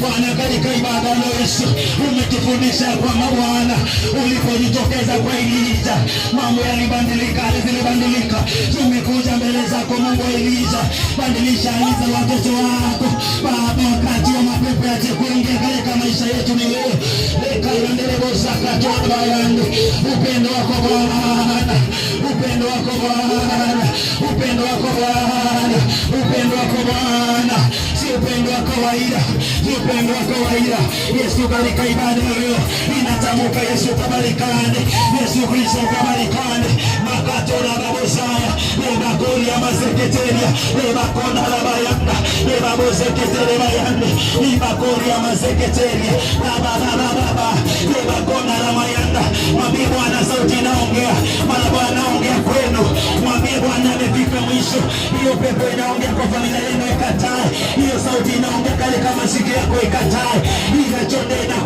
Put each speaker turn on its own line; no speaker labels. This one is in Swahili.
Bwana, katika ibada ya Yesu umetufundisha kwamba Bwana ulipojitokeza kwa Elija mambo yalibadilika, zilibadilika. Tumekuja mbele zako Mungu wa Elija, badilisha hali za watoto wako Baba, wakati wa mapepo yache kuingia katika maisha yetu ni leo. Upendo wako Bwana, upendo wako Bwana, upendo wako Bwana, upendo wako Bwana, si upendo wa kawaida, si upendo wa kawaida. Yesu, katika ibada leo inatamka Yesu tabarikane, Yesu Kristo tabarikane. Makatora babosaya, leba kori ya maseketeria, leba kona la bayanda, leba boseketere bayande, leba kori ya maseketeria, baba baba baba, leba kona la mayanda. Mwambie Bwana sauti inaongea, mara Bwana ongea kwenu. Mwambie Bwana amefika mwisho. Hiyo pepo inaongea kwa familia yenu ikatae, hiyo sauti inaongea katika masikio yako ikatae, hiyo chonde na